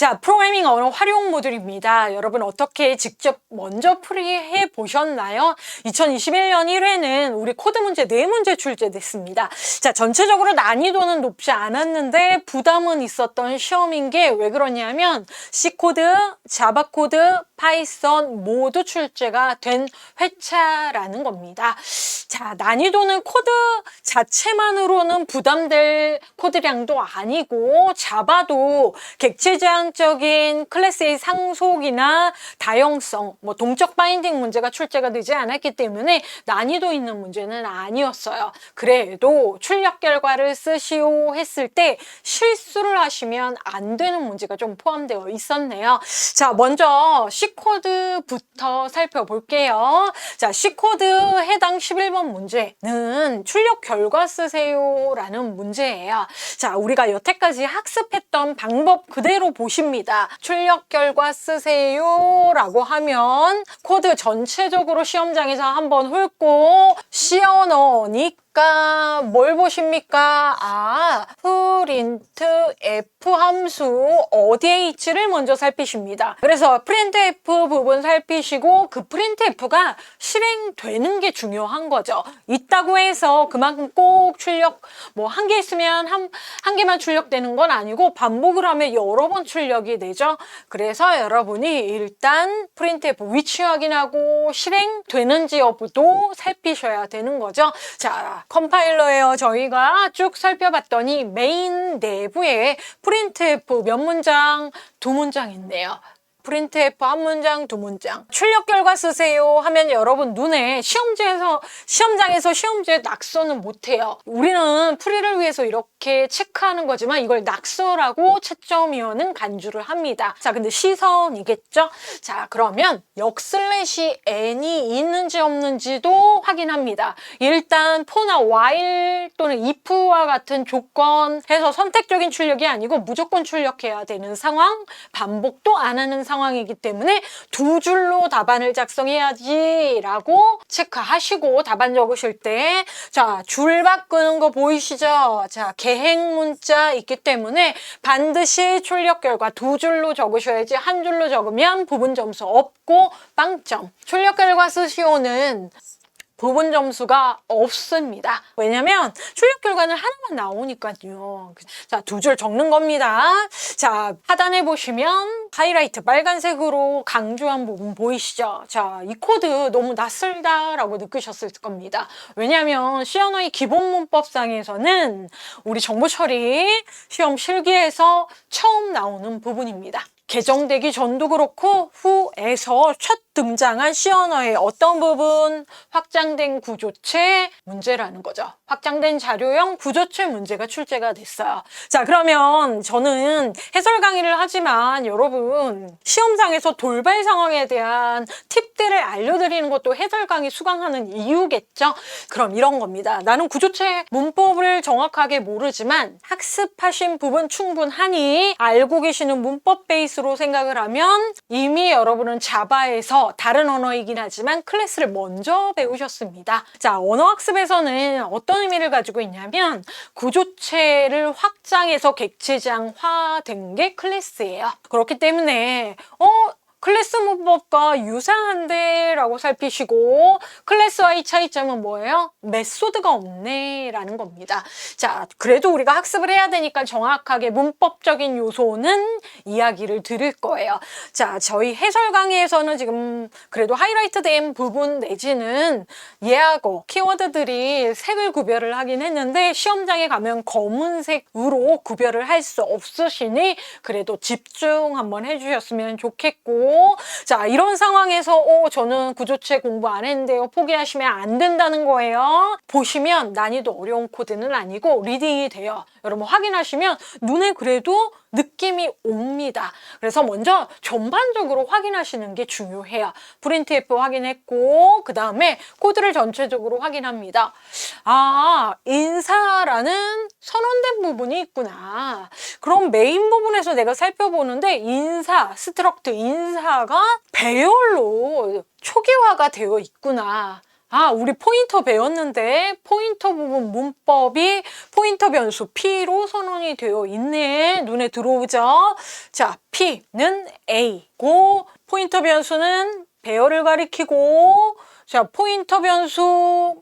자, 프로그래밍 언어 활용 모듈입니다. 여러분 어떻게 직접 먼저 풀이해 보셨나요? 2021년 1회는 우리 코드 문제 4문제 출제됐습니다. 자, 전체적으로 난이도는 높지 않았는데 부담은 있었던 시험인 게 왜 그러냐면 C코드, 자바코드, 파이썬 모두 출제가 된 회차라는 겁니다. 자, 난이도는 코드 자체만으로는 부담될 코드량도 아니고 자바도 객체지향적인 클래스 A 상속이나 다형성, 동적 바인딩 문제가 출제가 되지 않았기 때문에 난이도 있는 문제는 아니었어요. 그래도 출력 결과를 쓰시오 했을 때 실수를 하시면 안 되는 문제가 좀 포함되어 있었네요. 자, 먼저 C코드부터 살펴볼게요. 자, C코드 해당 11번 문제는 출력 결과 쓰세요 라는 문제예요. 자, 우리가 여태까지 학습했던 방법 그대로 보십니다. 출력 결과 쓰세요 라고 하면 코드 전체적으로 시험장에서 한번 훑고 시언어니까 뭘 보십니까? 프린트 F 함수 어디에 있지를 먼저 살피십니다. 그래서 프린트 F 부분 살피시고 그 프린트 F가 실행되는 게 중요한 거죠. 있다고 해서 그만큼 꼭 출력 한 개 있으면 한 개만 출력되는 건 아니고 반복을 하면 여러 번 출력이 되죠. 그래서 여러분이 일단 프린트 F 위치 확인하고 실행되는지 여부도 살피셔야 되는 거죠. 자, 컴파일러에요. 저희가 쭉 살펴봤더니 메인 내부에 프린트 F 몇 문장? 2문장 있네요. 프린트 F 한 문장, 2문장. 출력 결과 쓰세요 하면 여러분 눈에 시험장에서 시험지에 낙서는 못해요. 우리는 풀이를 위해서 이렇게 체크하는 거지만 이걸 낙서라고 채점위원은 간주를 합니다. 자, 근데 시선이겠죠? 자, 그러면 역/n이 있는지 없는지도 확인합니다. 일단 for나 while 또는 if와 같은 조건 해서 선택적인 출력이 아니고 무조건 출력해야 되는 상황, 반복도 안 하는 상황이기 때문에 2줄로 답안을 작성해야지 라고 체크하시고 답안 적으실 때 자, 줄 바꾸는 거 보이시죠? 자, 계획 문자 있기 때문에 반드시 출력 결과 2줄로 적으셔야지 한 줄로 적으면 부분 점수 없고 빵점. 출력 결과 쓰시오는 부분 점수가 없습니다. 왜냐면 출력 결과는 하나만 나오니까요. 자, 2줄 적는 겁니다. 자, 하단에 보시면 하이라이트 빨간색으로 강조한 부분 보이시죠? 자, 이 코드 너무 낯설다라고 느끼셨을 겁니다. 왜냐면 시언어의 기본 문법상에서는 우리 정보 처리 시험 실기에서 처음 나오는 부분입니다. 개정되기 전도 그렇고 후에서 첫 등장한 시언어의 어떤 부분? 확장된 구조체 문제라는 거죠. 확장된 자료형 구조체 문제가 출제가 됐어요. 자, 그러면 저는 해설 강의를 하지만 여러분 시험장에서 돌발 상황에 대한 팁들을 알려드리는 것도 해설 강의 수강하는 이유겠죠? 그럼 이런 겁니다. 나는 구조체 문법을 정확하게 모르지만 학습하신 부분 충분하니 알고 계시는 문법 베이스로 생각을 하면 이미 여러분은 자바에서 다른 언어이긴 하지만 클래스를 먼저 배우셨습니다. 자, 언어학습에서는 어떤 의미를 가지고 있냐면 구조체를 확장해서 객체지향화된 게 클래스예요. 그렇기 때문에 클래스 문법과 유사한데 라고 살피시고 클래스와의 차이점은 뭐예요? 메소드가 없네 라는 겁니다. 자, 그래도 우리가 학습을 해야 되니까 정확하게 문법적인 요소는 이야기를 드릴 거예요. 자, 저희 해설 강의에서는 지금 그래도 하이라이트 된 부분 내지는 예하고 키워드들이 색을 구별을 하긴 했는데 시험장에 가면 검은색으로 구별을 할 수 없으시니 그래도 집중 한번 해주셨으면 좋겠고 자, 이런 상황에서 저는 구조체 공부 안 했는데요. 포기하시면 안 된다는 거예요. 보시면 난이도 어려운 코드는 아니고 리딩이 돼요. 여러분 확인하시면 눈에 그래도 느낌이 옵니다. 그래서 먼저 전반적으로 확인하시는 게 중요해요. 프린트 F 확인했고 그 다음에 코드를 전체적으로 확인합니다. 아, 인사라는 선언된 부분이 있구나. 그럼 메인 부분에서 내가 살펴보는데 인사, 스트럭트 인사가 배열로 초기화가 되어 있구나. 아, 우리 포인터 배웠는데 포인터 부분 문법이 포인터 변수 P로 선언이 되어 있네. 눈에 들어오죠? 자, P는 A고 포인터 변수는 배열을 가리키고 자, 포인터 변수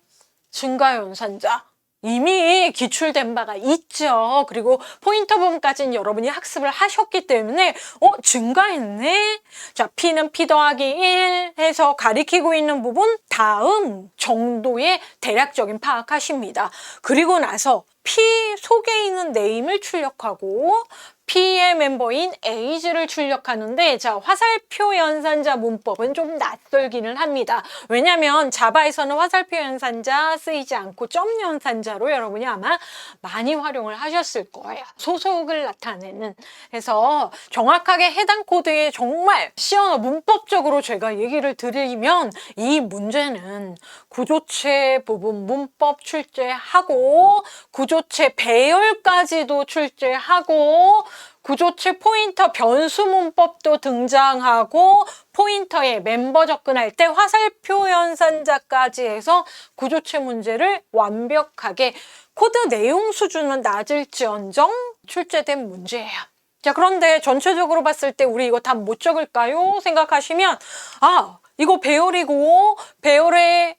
증가연산자. 이미 기출된 바가 있죠. 그리고 포인터 부분까지는 여러분이 학습을 하셨기 때문에 증가했네. 자, P는 P 더하기 1 해서 가리키고 있는 부분 다음 정도의 대략적인 파악하십니다. 그리고 나서 P 속에 있는 네임을 출력하고 P의 멤버인 A즈를 출력하는데 자, 화살표 연산자 문법은 좀 낯설기는 합니다. 왜냐하면 자바에서는 화살표 연산자 쓰이지 않고 점 연산자로 여러분이 아마 많이 활용을 하셨을 거예요. 소속을 나타내는. 그래서 정확하게 해당 코드에 정말 시언어 문법적으로 제가 얘기를 드리면 이 문제는 구조체 부분 문법 출제하고 구조체 배열까지도 출제하고 구조체 포인터 변수 문법도 등장하고 포인터에 멤버 접근할 때 화살표 연산자까지 해서 구조체 문제를 완벽하게 코드 내용 수준은 낮을지언정 출제된 문제예요. 자, 그런데 전체적으로 봤을 때 우리 이거 다 못 적을까요? 생각하시면 이거 배열이고 배열의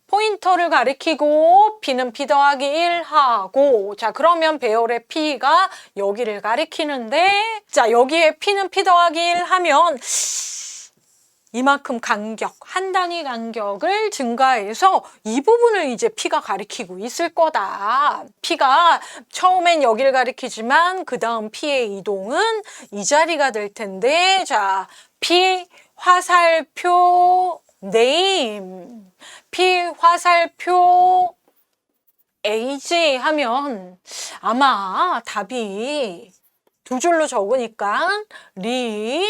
포인터를 가리키고 P는 P 더하기 1 하고 자, 그러면 배열의 P가 여기를 가리키는데 자, 여기에 P는 P 더하기 1 하면 이만큼 간격, 한 단위 간격을 증가해서 이 부분을 이제 P가 가리키고 있을 거다. P가 처음엔 여기를 가리키지만 그 다음 P의 이동은 이 자리가 될 텐데 자, P 화살표 네임 P 화살표 AG 하면 아마 답이 두 줄로 적으니까 리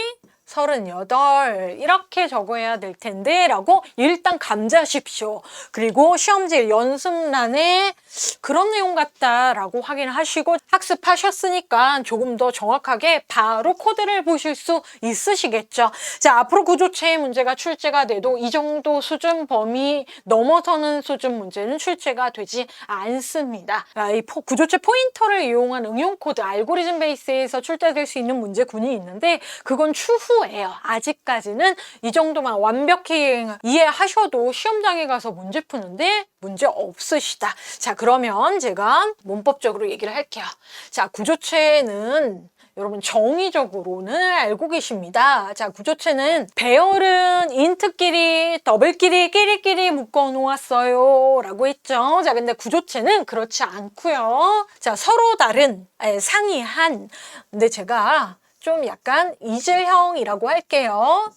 38 이렇게 적어야 될 텐데 라고 일단 감자십시오. 그리고 시험지 연습란에 그런 내용 같다라고 확인하시고 학습하셨으니까 조금 더 정확하게 바로 코드를 보실 수 있으시겠죠. 자, 앞으로 구조체의 문제가 출제가 돼도 이 정도 수준 범위 넘어서는 수준 문제는 출제가 되지 않습니다. 이 구조체 포인터를 이용한 응용 코드 알고리즘 베이스에서 출제될 수 있는 문제군이 있는데 그건 추후 예요. 아직까지는 이 정도만 완벽히 이해하셔도 시험장에 가서 문제 푸는데 문제 없으시다. 자, 그러면 제가 문법적으로 얘기를 할게요. 자, 구조체는 여러분 정의적으로는 알고 계십니다. 자, 구조체는 배열은 인트끼리 더블끼리 묶어 놓았어요 라고 했죠. 자, 근데 구조체는 그렇지 않고요. 자, 서로 다른 상이한 근데 제가 좀 약간 이질형이라고 할게요.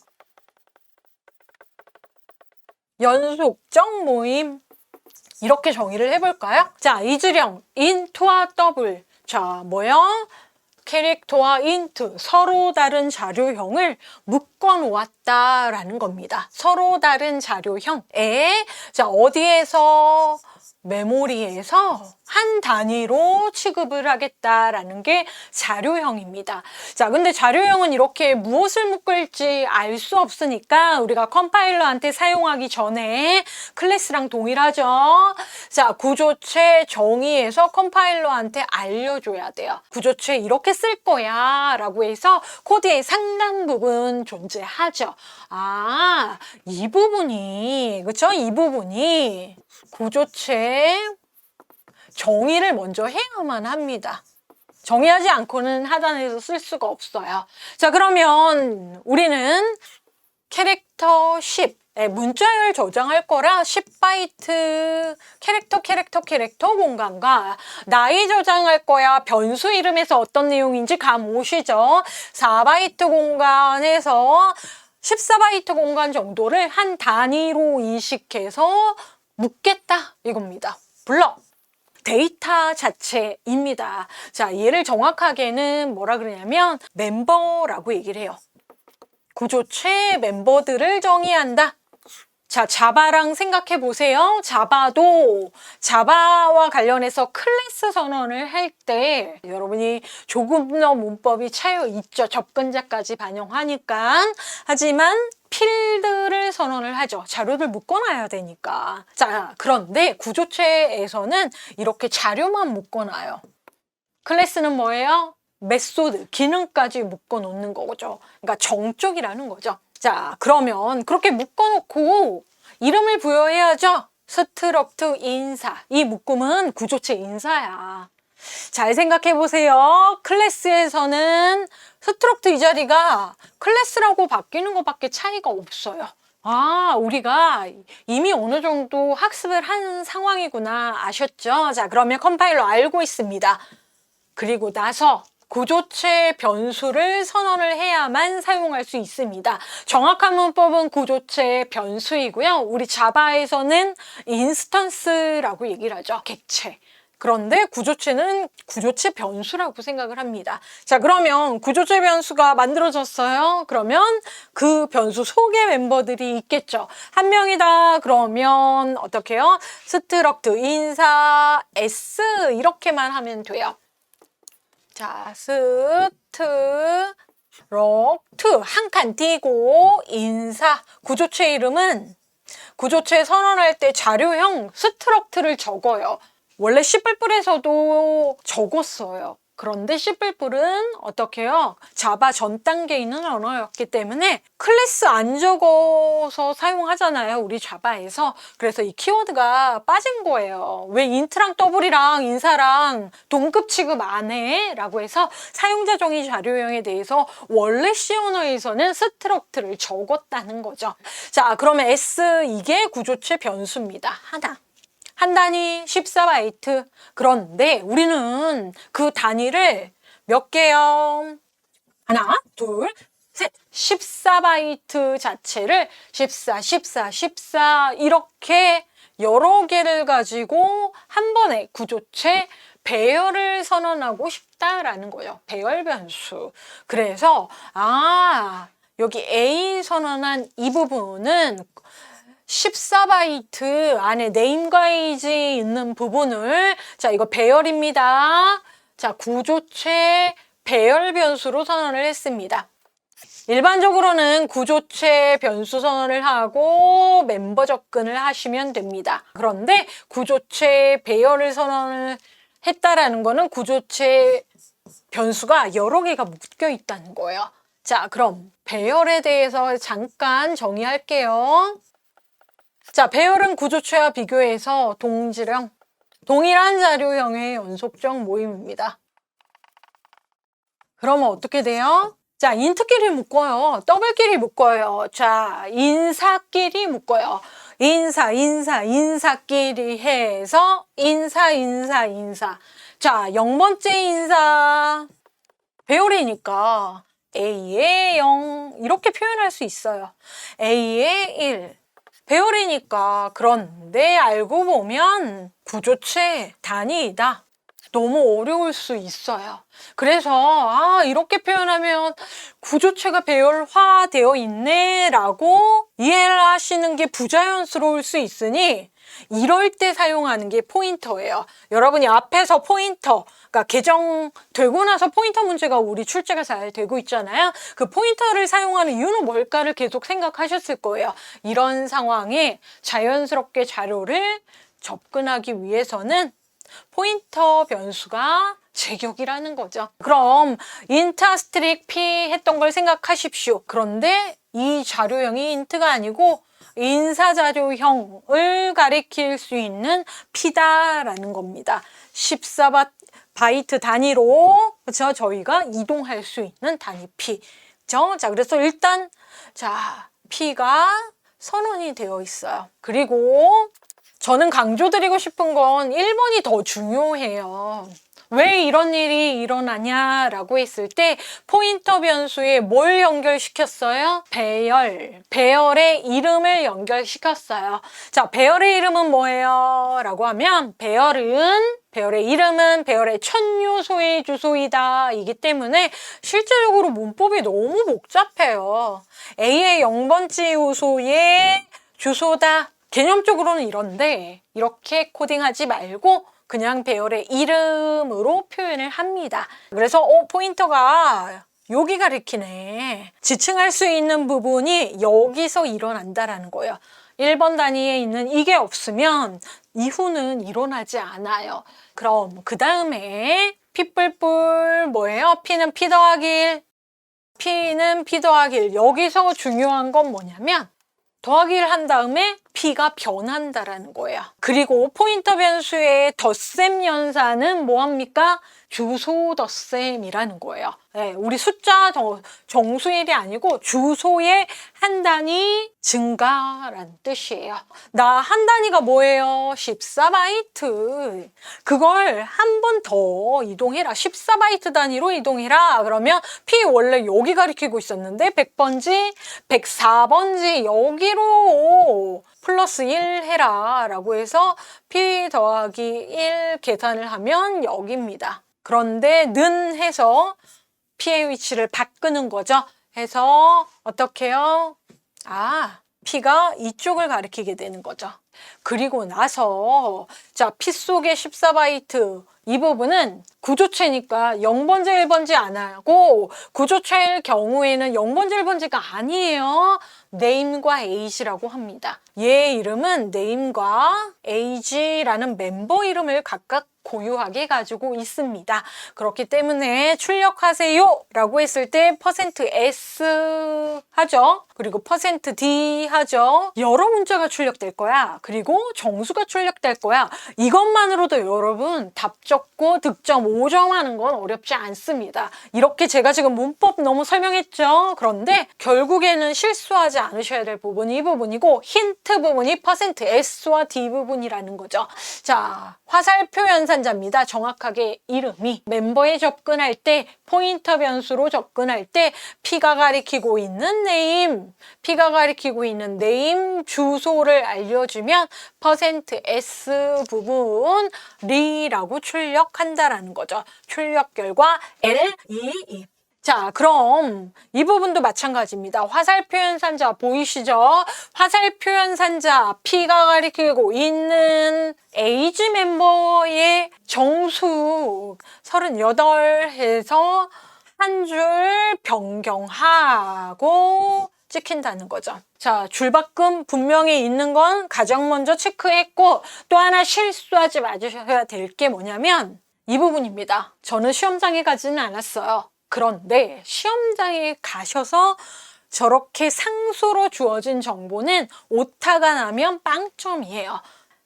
연속적 모임 이렇게 정의를 해볼까요? 자, 이질형 인트와 더블 자, 뭐요? 캐릭터와 인트 서로 다른 자료형을 묶어 놓았다라는 겁니다. 서로 다른 자료형에 자, 어디에서 메모리에서 한 단위로 취급을 하겠다라는 게 자료형입니다. 자, 근데 자료형은 이렇게 무엇을 묶을지 알 수 없으니까 우리가 컴파일러한테 사용하기 전에 클래스랑 동일하죠. 자, 구조체 정의에서 컴파일러한테 알려줘야 돼요. 구조체 이렇게 쓸 거야 라고 해서 코드의 상당 부분 존재하죠. 이 부분이 그쵸? 이 부분이 구조체 정의를 먼저 해야만 합니다. 정의하지 않고는 하단에서 쓸 수가 없어요. 자, 그러면 우리는 캐릭터 10 문자열 저장할 거라 10바이트 캐릭터 공간과 나이 저장할 거야 변수 이름에서 어떤 내용인지 감 오시죠? 4바이트 공간에서 14바이트 공간 정도를 한 단위로 인식해서 묻겠다 이겁니다. 블럭 데이터 자체입니다. 자, 얘를 정확하게는 뭐라 그러냐면 멤버라고 얘기를 해요. 구조체 멤버들을 정의한다. 자, 자바랑 생각해 보세요. 자바도 자바와 관련해서 클래스 선언을 할 때 여러분이 조금 더 문법이 차여 있죠. 접근자까지 반영하니까. 하지만 필드를 선언을 하죠. 자료를 묶어놔야 되니까. 자, 그런데 구조체에서는 이렇게 자료만 묶어놔요. 클래스는 뭐예요? 메소드, 기능까지 묶어놓는 거죠. 그러니까 정적이라는 거죠. 자, 그러면 그렇게 묶어놓고 이름을 부여해야죠. 스트럭트 인사. 이 묶음은 구조체 인사야. 잘 생각해 보세요. 클래스에서는 스트럭트 이 자리가 클래스라고 바뀌는 것밖에 차이가 없어요. 아, 우리가 이미 어느 정도 학습을 한 상황이구나 아셨죠? 자, 그러면 컴파일러 알고 있습니다. 그리고 나서 구조체 변수를 선언을 해야만 사용할 수 있습니다. 정확한 문법은 구조체 변수이고요. 우리 자바에서는 인스턴스라고 얘기를 하죠. 객체. 그런데 구조체는 구조체 변수라고 생각을 합니다. 자, 그러면 구조체 변수가 만들어졌어요. 그러면 그 변수 속에 멤버들이 있겠죠. 한 명이다. 그러면 어떻게 해요? 스트럭트 인사 S 이렇게만 하면 돼요. 자, 스트럭트 한 칸 띄고 인사. 구조체 이름은 구조체 선언할 때 자료형 스트럭트를 적어요. 원래 C++에서도 적었어요. 그런데 C++은 어떻게 해요? 자바 전 단계에 있는 언어였기 때문에 클래스 안 적어서 사용하잖아요. 우리 자바에서. 그래서 이 키워드가 빠진 거예요. 왜 인트랑 더블이랑 인사랑 동급 취급 안 해? 라고 해서 사용자 정의 자료형에 대해서 원래 C 언어에서는 스트럭트를 적었다는 거죠. 자, 그러면 S 이게 구조체 변수입니다. 하나. 한 단위 14바이트. 그런데 우리는 그 단위를 몇 개요? 하나, 둘, 셋. 14바이트 자체를 14 이렇게 여러 개를 가지고 한 번에 구조체 배열을 선언하고 싶다라는 거예요. 배열 변수. 그래서 여기 A 선언한 이 부분은 14바이트 안에 네임가이지 있는 부분을 자, 이거 배열입니다. 자, 구조체 배열 변수로 선언을 했습니다. 일반적으로는 구조체 변수 선언을 하고 멤버 접근을 하시면 됩니다. 그런데 구조체 배열을 선언을 했다라는 거는 구조체 변수가 여러 개가 묶여 있다는 거예요. 자, 그럼 배열에 대해서 잠깐 정의할게요. 자, 배열은 구조체와 비교해서 동질형, 동일한 자료형의 연속적 모임입니다. 그러면 어떻게 돼요? 자, 인트끼리 묶어요. 더블끼리 묶어요. 자, 인사끼리 묶어요. 인사끼리 해서 인사. 자, 0번째 인사. 배열이니까 A의 0 이렇게 표현할 수 있어요. A의 1. 배열이니까. 그런데 알고 보면 구조체 단위이다. 너무 어려울 수 있어요. 그래서 이렇게 표현하면 구조체가 배열화되어 있네 라고 이해를 하시는 게 부자연스러울 수 있으니 이럴 때 사용하는 게 포인터예요. 여러분이 앞에서 포인터, 그러니까 개정되고 나서 포인터 문제가 우리 출제가 잘 되고 있잖아요. 그 포인터를 사용하는 이유는 뭘까를 계속 생각하셨을 거예요. 이런 상황에 자연스럽게 자료를 접근하기 위해서는 포인터 변수가 제격이라는 거죠. 그럼 인트스트릭 P 했던 걸 생각하십시오. 그런데 이 자료형이 인트가 아니고 인사자료형을 가리킬 수 있는 P다라는 겁니다. 14바이트 단위로 그렇죠? 저희가 이동할 수 있는 단위 P. 그렇죠? 자, 그래서 일단 P가 선언이 되어 있어요. 그리고 저는 강조드리고 싶은 건 1번이 더 중요해요. 왜 이런 일이 일어나냐라고 했을 때 포인터 변수에 뭘 연결시켰어요? 배열의 이름을 연결시켰어요. 자, 배열의 이름은 뭐예요? 라고 하면 배열의 이름은 배열의 첫 요소의 주소이다 이기 때문에 실제적으로 문법이 너무 복잡해요. A의 0번째 요소의 주소다. 개념적으로는 이런데 이렇게 코딩하지 말고 그냥 배열의 이름으로 표현을 합니다. 그래서 포인터가 여기 가리키네. 지칭할 수 있는 부분이 여기서 일어난다라는 거예요. 1번 단위에 있는 이게 없으면 이후는 일어나지 않아요. 그럼 그 다음에 피뿔뿔 뭐예요? P는 P 더하기 1. P는 P 더하기 1. 여기서 중요한 건 뭐냐면 더하기 1 한 다음에 P가 변한다라는 거예요. 그리고 포인터 변수의 덧셈 연산은 뭐합니까? 주소 덧셈이라는 거예요. 네, 우리 숫자 정수일이 아니고 주소의 한 단위 증가라는 뜻이에요. 나 한 단위가 뭐예요? 14바이트. 그걸 한 번 더 이동해라. 14바이트 단위로 이동해라. 그러면 P 원래 여기 가리키고 있었는데 100번지, 104번지 여기로 플러스 1 해라 라고 해서 P 더하기 1 계산을 하면 여기입니다. 그런데 는 해서 P의 위치를 바꾸는 거죠. 해서 어떻게 해요? P가 이쪽을 가리키게 되는 거죠. 그리고 나서 자, P 속의 14바이트 이 부분은 구조체니까 0번지 1번지 안 하고 구조체일 경우에는 0번지 1번지가 아니에요. name과 age라고 합니다. 얘 이름은 name과 age라는 멤버 이름을 각각 고유하게 가지고 있습니다. 그렇기 때문에 출력하세요 라고 했을 때 %s 하죠. 그리고 %d 하죠. 여러 문자가 출력될 거야. 그리고 정수가 출력될 거야. 이것만으로도 여러분 답 적고 득점 5점 하는 건 어렵지 않습니다. 이렇게 제가 지금 문법 너무 설명했죠. 그런데 결국에는 실수하지 않으셔야 될 부분이 이 부분이고 힌트 부분이 %s와 d 부분이라는 거죠. 자, 화살표 연산자입니다. 정확하게 이름이 멤버에 접근할 때 포인터 변수로 접근할 때 P가 가리키고 있는 name, P가 가리키고 있는 name 주소를 알려주면 %s 부분 리라고 출력한다라는 거죠. 출력 결과 L22. 자, 그럼 이 부분도 마찬가지입니다. 화살표 연산자 보이시죠? 화살표 연산자 P가 가리키고 있는 age 멤버의 정수 38해서 한 줄 변경하고 찍힌다는 거죠. 자, 줄바꿈 분명히 있는 건 가장 먼저 체크했고 또 하나 실수하지 마셔야 될 게 뭐냐면 이 부분입니다. 저는 시험장에 가지는 않았어요. 그런데 시험장에 가셔서 저렇게 상수로 주어진 정보는 오타가 나면 빵점이에요.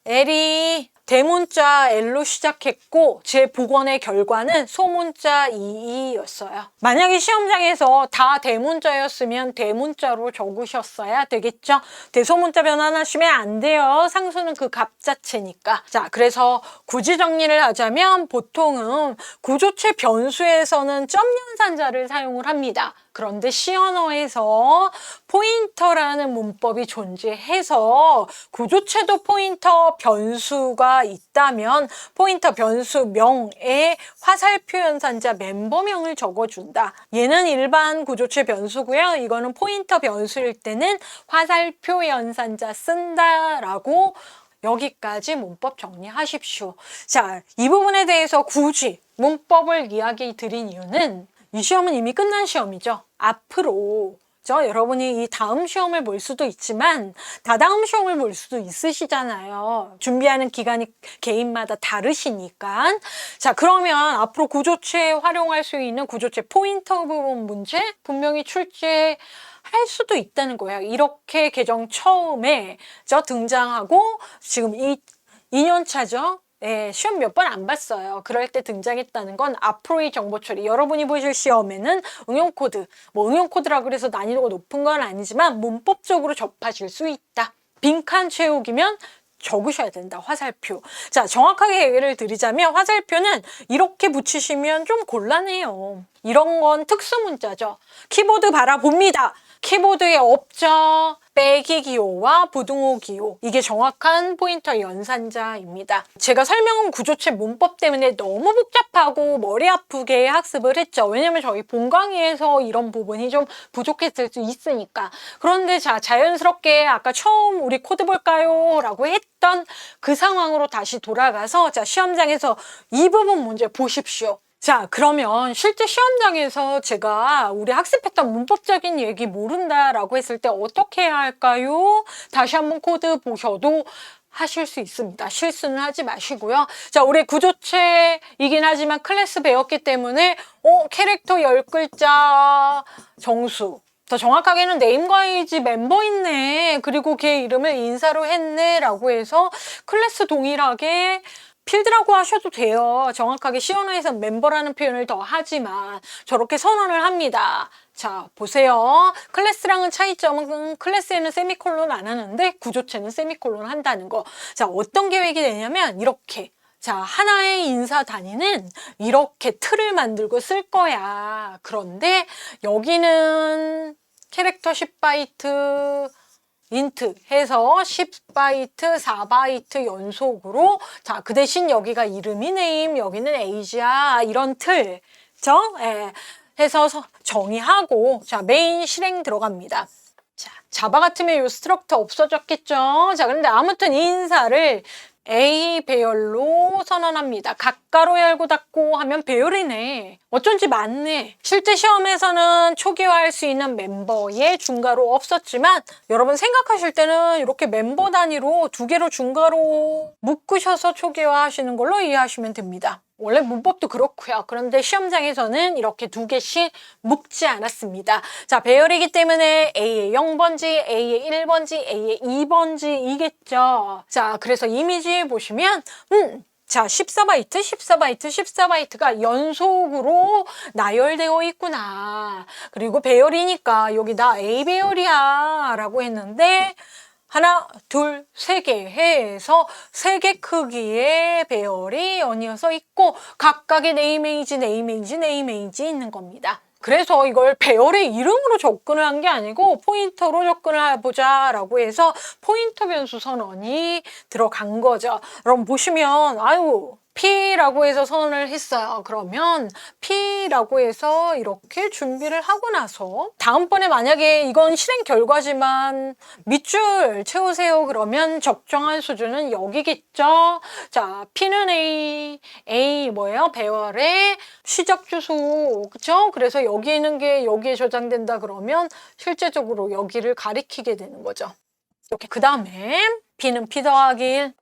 L이 대문자 L로 시작했고 제 복원의 결과는 소문자 22였어요. 만약에 시험장에서 다 대문자였으면 대문자로 적으셨어야 되겠죠. 대소문자 변환하시면 안 돼요. 상수는 그 값 자체니까. 자, 그래서 굳이 정리를 하자면 보통은 구조체 변수에서는 점 연산자를 사용을 합니다. 그런데 C 언어에서 포인터라는 문법이 존재해서 구조체도 포인터 변수가 있다면 포인터 변수명에 화살표 연산자 멤버명을 적어준다. 얘는 일반 구조체 변수고요. 이거는 포인터 변수일 때는 화살표 연산자 쓴다라고 여기까지 문법 정리하십시오. 자, 이 부분에 대해서 굳이 문법을 이야기 드린 이유는 이 시험은 이미 끝난 시험이죠. 앞으로 여러분이 이 다음 시험을 볼 수도 있지만 다다음 시험을 볼 수도 있으시잖아요. 준비하는 기간이 개인마다 다르시니까. 자, 그러면 앞으로 구조체에 활용할 수 있는 구조체 포인터 부분 문제 분명히 출제할 수도 있다는 거예요. 이렇게 개정 처음에 등장하고 지금 2년 차죠. 네, 시험 몇 번 안 봤어요. 그럴 때 등장했다는 건 앞으로의 정보 처리. 여러분이 보실 시험에는 응용코드, 응용코드라고 그래서 난이도가 높은 건 아니지만 문법적으로 접하실 수 있다. 빈칸 채우기면 적으셔야 된다. 화살표. 자, 정확하게 얘기를 드리자면 화살표는 이렇게 붙이시면 좀 곤란해요. 이런 건 특수문자죠. 키보드 바라봅니다. 키보드에 없죠. 빼기 기호와 부등호 기호. 이게 정확한 포인터 연산자입니다. 제가 설명한 구조체 문법 때문에 너무 복잡하고 머리 아프게 학습을 했죠. 왜냐면 저희 본강의에서 이런 부분이 좀 부족했을 수 있으니까. 그런데 자, 자연스럽게 아까 처음 우리 코드 볼까요? 라고 했던 그 상황으로 다시 돌아가서 자, 시험장에서 이 부분 문제 보십시오. 자, 그러면 실제 시험장에서 제가 우리 학습했던 문법적인 얘기 모른다라고 했을 때 어떻게 해야 할까요? 다시 한번 코드 보셔도 하실 수 있습니다. 실수는 하지 마시고요. 자, 우리 구조체이긴 하지만 클래스 배웠기 때문에 캐릭터 10글자 정수. 더 정확하게는 네임과 에이지 멤버 있네. 그리고 걔 이름을 인사로 했네. 라고 해서 클래스 동일하게 필드라고 하셔도 돼요. 정확하게 시언어에서 멤버라는 표현을 더 하지만 저렇게 선언을 합니다. 자, 보세요. 클래스랑은 차이점은 클래스에는 세미콜론 안 하는데 구조체는 세미콜론 한다는 거. 자, 어떤 계획이 되냐면 이렇게. 자, 하나의 인사 단위는 이렇게 틀을 만들고 쓸 거야. 그런데 여기는 캐릭터 10바이트 인트 해서 10바이트, 4바이트 연속으로 자, 그 대신 여기가 이름이 네임, 여기는 에이지야 이런 틀, 그죠? 예. 해서 정의하고 자, 메인 실행 들어갑니다. 자, 자바 같으면 요 스트럭처 없어졌겠죠? 자, 그런데 아무튼 이 인사를 A 배열로 선언합니다. 각가로 열고 닫고 하면 배열이네. 어쩐지 많네. 실제 시험에서는 초기화할 수 있는 멤버의 중괄호 없었지만 여러분 생각하실 때는 이렇게 멤버 단위로 2개로 중괄호 묶으셔서 초기화 하시는 걸로 이해하시면 됩니다. 원래 문법도 그렇고요. 그런데 시험장에서는 이렇게 2개씩 묶지 않았습니다. 자, 배열이기 때문에 A의 0번지, A의 1번지, A의 2번지이겠죠. 자, 그래서 이미지 보시면 자, 14바이트, 14바이트, 14바이트가 연속으로 나열되어 있구나. 그리고 배열이니까 여기 나 A 배열이야 라고 했는데 하나, 둘, 3개 해서 3개 크기의 배열이 연이어서 있고 각각의 네임에이지, 네임에이지, 네임에이지 있는 겁니다. 그래서 이걸 배열의 이름으로 접근을 한 게 아니고 포인터로 접근을 해보자 라고 해서 포인터 변수 선언이 들어간 거죠. 그럼 보시면 아유 P라고 해서 선언을 했어요. 그러면 P라고 해서 이렇게 준비를 하고 나서 다음번에 만약에 이건 실행 결과지만 밑줄 채우세요. 그러면 적정한 수준은 여기겠죠. 자, P는 A 뭐예요? 배열의 시작 주소, 그쵸? 그래서 여기 있는 게 여기에 저장된다 그러면 실제적으로 여기를 가리키게 되는 거죠. 이렇게 그 다음에 P는 P 더하기 1.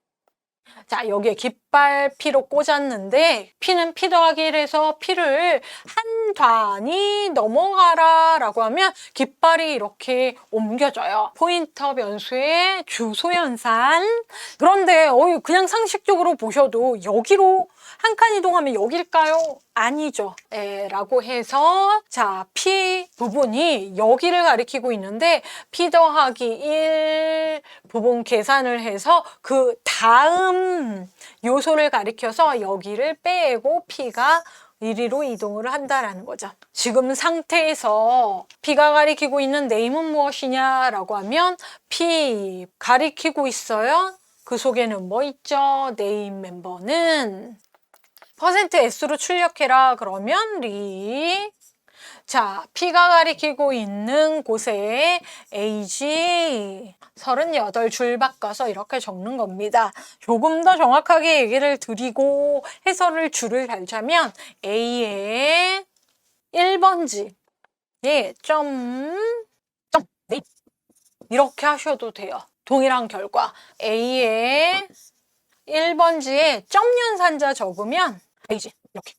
자, 여기에 깃발 P로 꽂았는데 P는 P 더하기 1에서 P를 한 단위 넘어가라 라고 하면 깃발이 이렇게 옮겨져요. 포인터 변수의 주소 연산. 그런데 그냥 상식적으로 보셔도 여기로 한 칸 이동하면 여길까요? 아니죠. 라고 해서 자, P 부분이 여기를 가리키고 있는데 P 더하기 1 부분 계산을 해서 그 다음 요소를 가리켜서 여기를 빼고 P가 이리로 이동을 한다라는 거죠. 지금 상태에서 P가 가리키고 있는 네임은 무엇이냐라고 하면 P 가리키고 있어요. 그 속에는 뭐 있죠? 네임 멤버는 %S로 출력해라 그러면 리. 자, P가 가리키고 있는 곳에 AG 38줄 바꿔서 이렇게 적는 겁니다. 조금 더 정확하게 얘기를 드리고 해설을 줄을 달자면 A의 1번지 네. 이렇게 하셔도 돼요. 동일한 결과 A의 1번지에 점 연산자 적으면 AG 이렇게.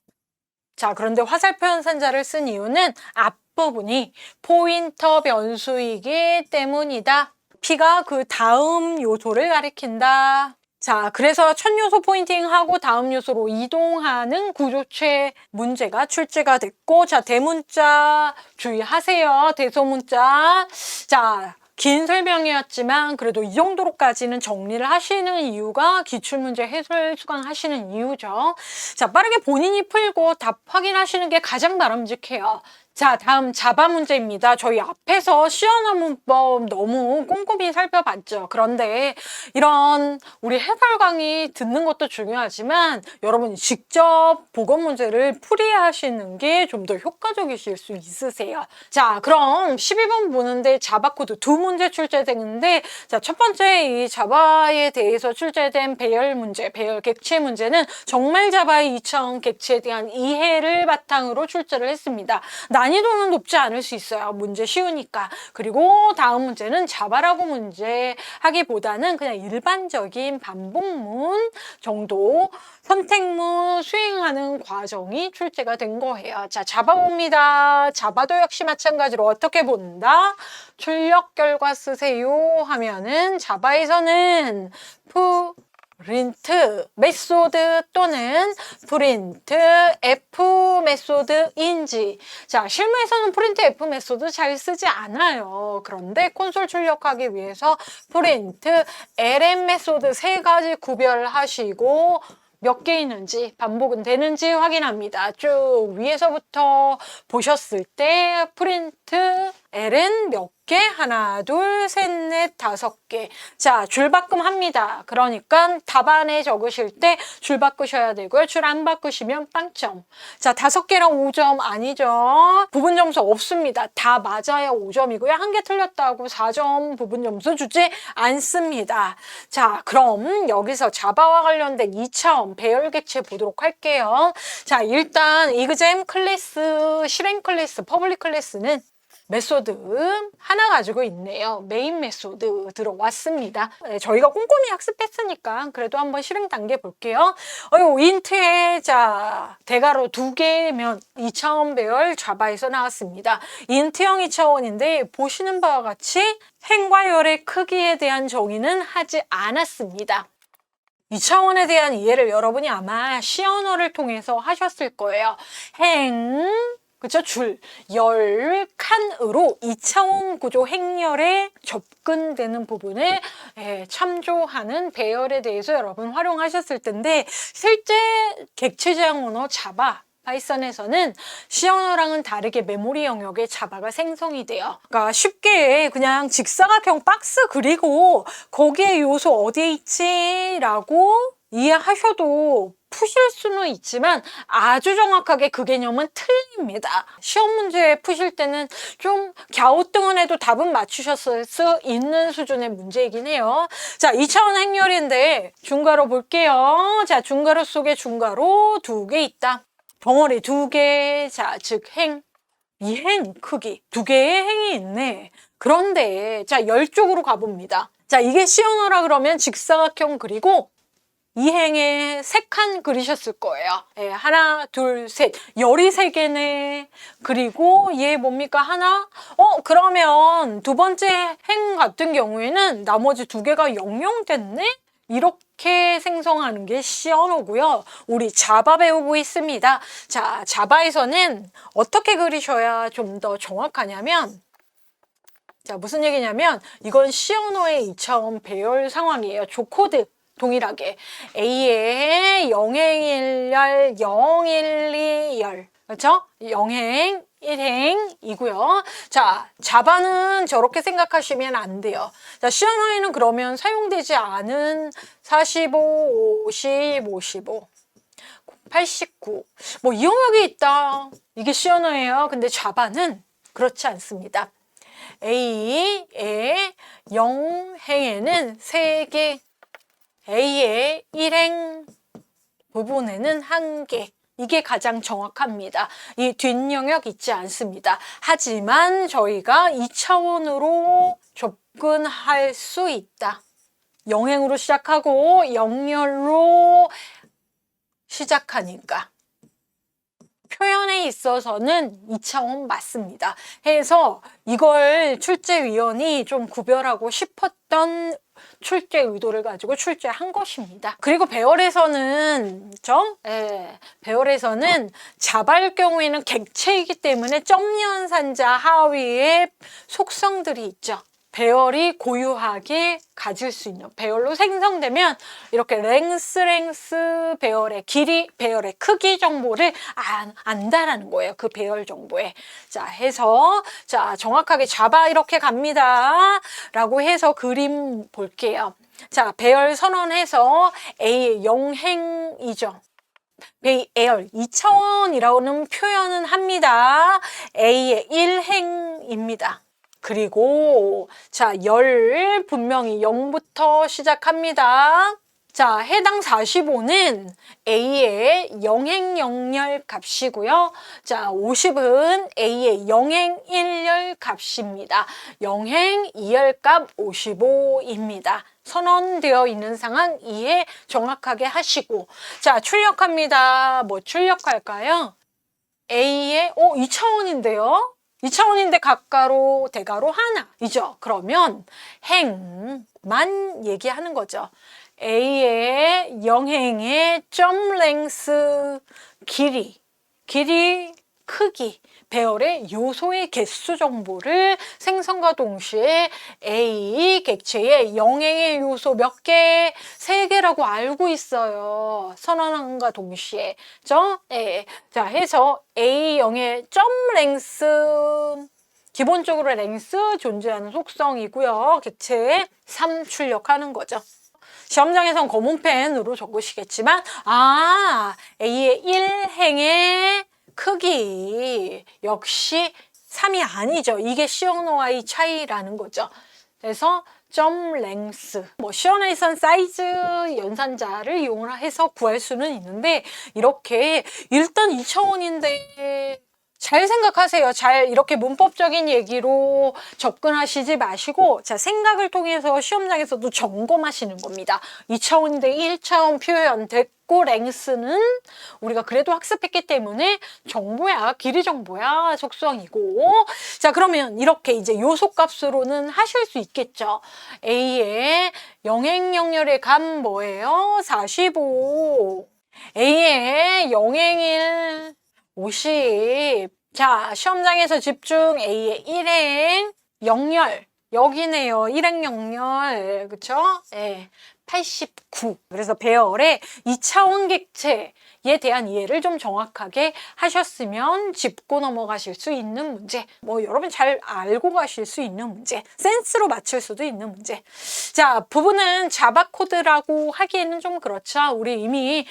자, 그런데 화살표 연산자를 쓴 이유는 앞부분이 포인터 변수이기 때문이다. P가 그 다음 요소를 가리킨다. 자, 그래서 첫 요소 포인팅하고 다음 요소로 이동하는 구조체 문제가 출제가 됐고, 자, 대문자 주의하세요. 대소문자. 자, 긴 설명이었지만 그래도 이 정도로까지는 정리를 하시는 이유가 기출문제 해설 수강하시는 이유죠. 자, 빠르게 본인이 풀고 답 확인하시는 게 가장 바람직해요. 자, 다음 자바 문제입니다. 저희 앞에서 시연화 문법 너무 꼼꼼히 살펴봤죠. 그런데 이런 우리 해설 강의 듣는 것도 중요하지만 여러분이 직접 보건 문제를 풀이하시는 게 좀 더 효과적이실 수 있으세요. 자, 그럼 12번 보는데 자바 코드 두 문제 출제되는데, 자, 첫 번째 이 자바에 대해서 출제된 배열 문제, 배열 객체 문제는 정말 자바의 2차원 객체에 대한 이해를 바탕으로 출제를 했습니다. 난이도는 높지 않을 수 있어요. 문제 쉬우니까. 그리고 다음 문제는 자바라고 문제 하기보다는 그냥 일반적인 반복문 정도 선택문 수행하는 과정이 출제가 된 거예요. 자, 자바 봅니다. 자바도 역시 마찬가지로 어떻게 본다? 출력 결과 쓰세요 하면은 자바에서는 프린트 메소드 또는 프린트 F 메소드인지. 자, 실무에서는 프린트 F 메소드 잘 쓰지 않아요. 그런데 콘솔 출력하기 위해서 프린트 LM 메소드 세 가지 구별하시고 몇 개 있는지, 반복은 되는지 확인합니다. 쭉 위에서부터 보셨을 때 프린트 L은 몇 개? 하나, 둘, 셋, 넷, 다섯 개. 자, 줄 바꿈합니다. 그러니까 답안에 적으실 때 줄 바꾸셔야 되고요. 줄 안 바꾸시면 빵점. 자, 5개랑 5점 아니죠. 부분 점수 없습니다. 다 맞아야 5점이고요. 한 개 틀렸다고 4점 부분 점수 주지 않습니다. 자, 그럼 여기서 자바와 관련된 2차원 배열 객체 보도록 할게요. 자, 일단 이그잼 클래스, 실행 클래스, 퍼블릭 클래스는 메소드 하나 가지고 있네요. 메인 메소드 들어왔습니다. 네, 저희가 꼼꼼히 학습했으니까 그래도 한번 실행 단계 볼게요. 인트에 자 대괄호 2개면 2차원 배열 자바에서 나왔습니다. 인트형 2차원인데 보시는 바와 같이 행과 열의 크기에 대한 정의는 하지 않았습니다. 2차원에 대한 이해를 여러분이 아마 시언어를 통해서 하셨을 거예요. 행 그쵸? 줄, 열, 칸으로 2차원 구조 행렬에 접근되는 부분을 참조하는 배열에 대해서 여러분 활용하셨을 텐데, 실제 객체 제한 언어 자바, 파이썬에서는 C 언어랑은 다르게 메모리 영역에 자바가 생성이 돼요. 그러니까 쉽게 그냥 직사각형 박스 그리고 거기에 요소 어디에 있지? 라고 이해하셔도 푸실 수는 있지만 아주 정확하게 그 개념은 틀립니다. 시험 문제 푸실 때는 좀 갸우뚱해도 답은 맞추셨을 수 있는 수준의 문제이긴 해요. 자, 2차원 행렬인데 중괄호 볼게요. 자, 중괄호 속에 중괄호 2개 있다. 덩어리 2개. 자, 즉 행. 이 행 크기 2개의 행이 있네. 그런데 자, 열 쪽으로 가봅니다. 자, 이게 C 언어라 그러면 직사각형 그리고 이 행에 3칸 그리셨을 거예요. 네, 하나, 둘, 셋. 열이 3개네. 그리고 얘 뭡니까? 하나? 그러면 두 번째 행 같은 경우에는 나머지 2개가 00 됐네? 이렇게 생성하는 게 C 언어고요. 우리 자바 배우고 있습니다. 자, 자바에서는 어떻게 그리셔야 좀 더 정확하냐면, 자, 무슨 얘기냐면 이건 C 언어의 2차원 배열 상황이에요. 조코드. 동일하게 A의 0행 1열, 0, 1, 2, 열. 그렇죠? 0행, 1행이고요. 자, 자바는 저렇게 생각하시면 안 돼요. 자, 시언어에는 그러면 사용되지 않은 45, 50, 55, 89. 뭐 이 영역이 있다. 이게 시언어예요. 근데 자바는 그렇지 않습니다. A의 0행에는 3개, A의 1행 부분에는 1개. 이게 가장 정확합니다. 이 뒷영역 있지 않습니다. 하지만 저희가 2차원으로 접근할 수 있다. 0행으로 시작하고 0열로 시작하니까 표현에 있어서는 2차원 맞습니다. 해서 이걸 출제위원이 좀 구별하고 싶었던 출제 의도를 가지고 출제한 것입니다. 그리고 배열에서는 배열에서는 자바일 경우에는 객체이기 때문에 점연산자 하위에 속성들이 있죠. 배열이 고유하게 가질 수 있는, 배열로 생성되면 이렇게 랭스 배열의 길이, 배열의 크기 정보를 안다라는 거예요. 그 배열 정보에. 자, 해서 자, 정확하게 잡아 이렇게 갑니다. 라고 해서 그림 볼게요. 자, 배열 선언해서 A의 영행이죠. 배열 2차원이라고는 표현은 합니다. A의 1행입니다. 그리고 자, 열 분명히 0부터 시작합니다. 자, 해당 45는 A의 영행 0열 값이고요. 자, 50은 A의 영행 1열 값입니다. 영행 2열 값 55입니다. 선언되어 있는 상황 이해 정확하게 하시고, 자, 출력합니다. 뭐 출력할까요? A의 2차원인데요. 2차원인데 각가로 대가로 하나이죠. 그러면 행만 얘기하는 거죠. A의 영행의 점 랭스 길이, 크기, 배열의 요소의 개수 정보를 생성과 동시에 A 객체의 영행의 요소 몇 개? 3개라고 알고 있어요. 선언함과 동시에. 자, 해서 A0의 점 랭스, 기본적으로 랭스 존재하는 속성이고요. 객체에 3 출력하는 거죠. 시험장에선 검은펜으로 적으시겠지만, A의 1행의 크기 역시 3이 아니죠. 이게 시어노와의 차이라는 거죠. 그래서 점 랭스, 뭐 시어노에선 사이즈 연산자를 이용해서 구할 수는 있는데, 이렇게 일단 2차원인데 잘 생각하세요. 잘 이렇게 문법적인 얘기로 접근하시지 마시고, 자, 생각을 통해서 시험장에서도 점검하시는 겁니다. 2차원인데 1차원 표현 됐고, 랭스는 우리가 그래도 학습했기 때문에 정보야, 길이 정보야, 속성이고. 자, 그러면 이렇게 이제 요소값으로는 하실 수 있겠죠. A의 영행 영열의 값 뭐예요? 45. A의 영행일 50. 자, 시험장에서 집중. A의 1행 0열. 여기네요. 1행 0열. 그쵸? 네. 89. 그래서 배열의 2차원 객체에 대한 이해를 좀 정확하게 하셨으면 짚고 넘어가실 수 있는 문제, 뭐 여러분 잘 알고 가실 수 있는 문제, 센스로 맞출 수도 있는 문제. 자, 부분은 자바 코드라고 하기에는 좀 그렇죠. 우리 이미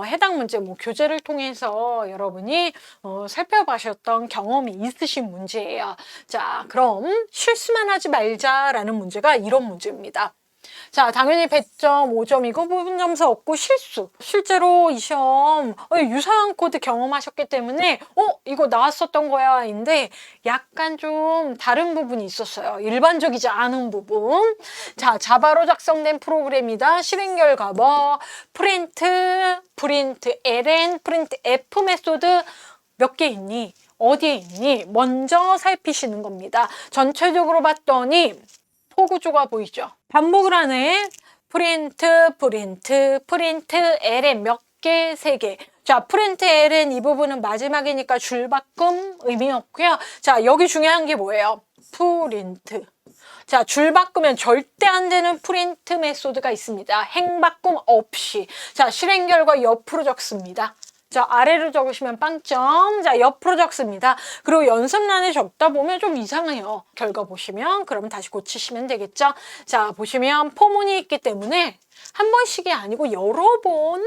해당 문제 뭐 교재를 통해서 여러분이 살펴보셨던 경험이 있으신 문제예요. 자, 그럼 실수만 하지 말자라는 문제가 이런 문제입니다. 자, 당연히 100점, 5점이고 부분 점수 없고 실수. 실제로 이 시험 유사한 코드 경험하셨기 때문에 이거 나왔었던 거야 인데 약간 좀 다른 부분이 있었어요. 일반적이지 않은 부분. 자, 자바로 작성된 프로그램이다. 실행 결과 뭐 프린트 ln, 프린트 f 메소드 몇 개 있니? 어디에 있니? 먼저 살피시는 겁니다. 전체적으로 봤더니 포구조가 보이죠? 반복을 하네. 프린트 ln 몇 개? 3개. 자, 프린트 ln 이 부분은 마지막이니까 줄바꿈 의미 없고요. 자, 여기 중요한 게 뭐예요? 프린트. 자, 줄 바꾸면 절대 안 되는 프린트 메소드가 있습니다. 행바꿈 없이. 자, 실행 결과 옆으로 적습니다. 자, 아래로 적으시면 빵점. 자, 옆으로 적습니다. 그리고 연습란에 적다 보면 좀 이상해요. 결과 보시면 그러면 다시 고치시면 되겠죠. 자, 보시면 포문이 있기 때문에 한 번씩이 아니고 여러 번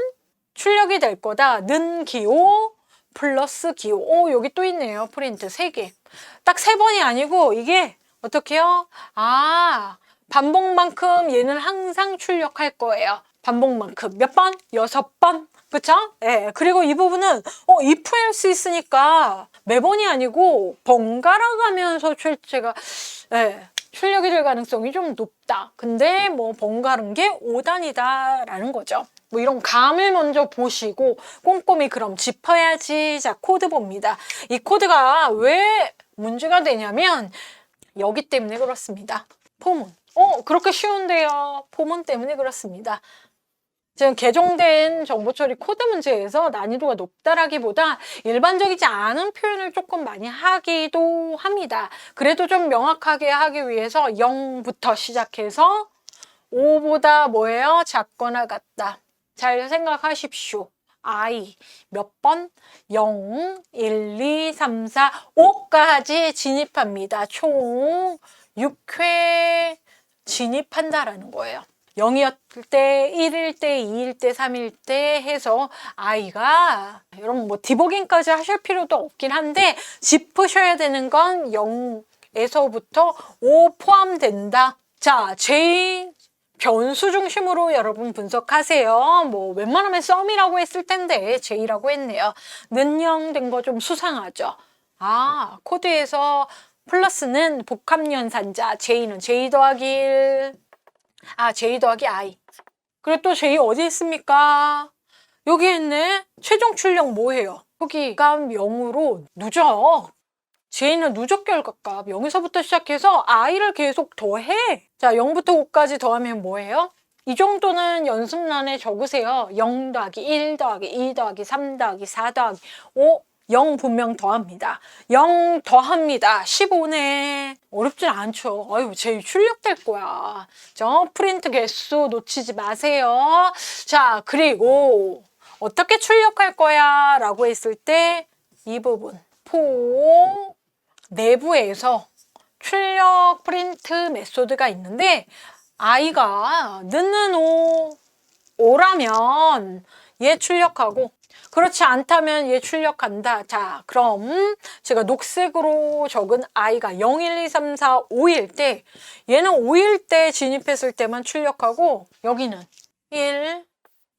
출력이 될 거다. 는 기호 플러스 기호. 여기 또 있네요. 프린트 3개. 딱 3번이 아니고 이게 어떻게요? 반복만큼 얘는 항상 출력할 거예요. 반복만큼. 몇 번? 6번. 그쵸? 예. 그리고 이 부분은 if else 있으니까 매번이 아니고 번갈아 가면서 출제가 출력이 될 가능성이 좀 높다. 근데 뭐 번갈은 게 5단이다 라는 거죠. 뭐 이런 감을 먼저 보시고 꼼꼼히 그럼 짚어야지. 자, 코드 봅니다. 이 코드가 왜 문제가 되냐면 여기 때문에 그렇습니다. 포문. 그렇게 쉬운데요. 포문 때문에 그렇습니다. 지금 개정된 정보처리 코드 문제에서 난이도가 높다라기보다 일반적이지 않은 표현을 조금 많이 하기도 합니다. 그래도 좀 명확하게 하기 위해서 0부터 시작해서 5보다 뭐예요? 작거나 같다. 잘 생각하십시오. I 몇 번? 0, 1, 2, 3, 4, 5까지 진입합니다. 총 6회 진입한다라는 거예요. 0이었을 때, 1일 때, 2일 때, 3일 때 해서 I가 여러분 뭐 디버깅까지 하실 필요도 없긴 한데 짚으셔야 되는 건 0에서부터 5 포함된다. 자, J 변수 중심으로 여러분 분석하세요. 뭐 웬만하면 썸이라고 했을 텐데 J라고 했네요. 는영된 거 좀 수상하죠. 아, 코드에서 플러스는 복합연산자, J는 J 더하기 1, J 더하기 I. 그리고 또 J 어디 있습니까? 여기 있네. 최종 출력 뭐예요? 여기 값 0으로 누적. J는 누적 결과값 0에서부터 시작해서 I를 계속 더해. 자, 0부터 5까지 더하면 뭐예요? 이 정도는 연습란에 적으세요. 0 더하기 1 더하기 2 더하기 3 더하기 4 더하기 5. 0 분명 더합니다. 0 더합니다. 15네. 어렵진 않죠. 아유, 제일 출력될 거야. 프린트 개수 놓치지 마세요. 자, 그리고 어떻게 출력할 거야? 라고 했을 때 이 부분. 포 내부에서 출력 프린트 메소드가 있는데 I가 넣는 5라면 얘 출력하고 그렇지 않다면 얘 출력한다. 자, 그럼 제가 녹색으로 적은 I가 0, 1, 2, 3, 4, 5일 때 얘는 5일 때 진입했을 때만 출력하고 여기는 1,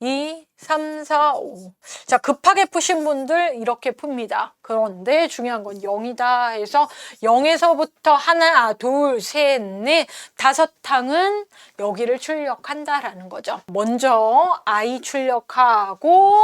2, 3, 4, 5. 자, 급하게 푸신 분들 이렇게 풉니다. 그런데 중요한 건 0이다 해서 0에서부터 하나, 둘, 셋, 넷, 5항은 여기를 출력한다라는 거죠. 먼저 I 출력하고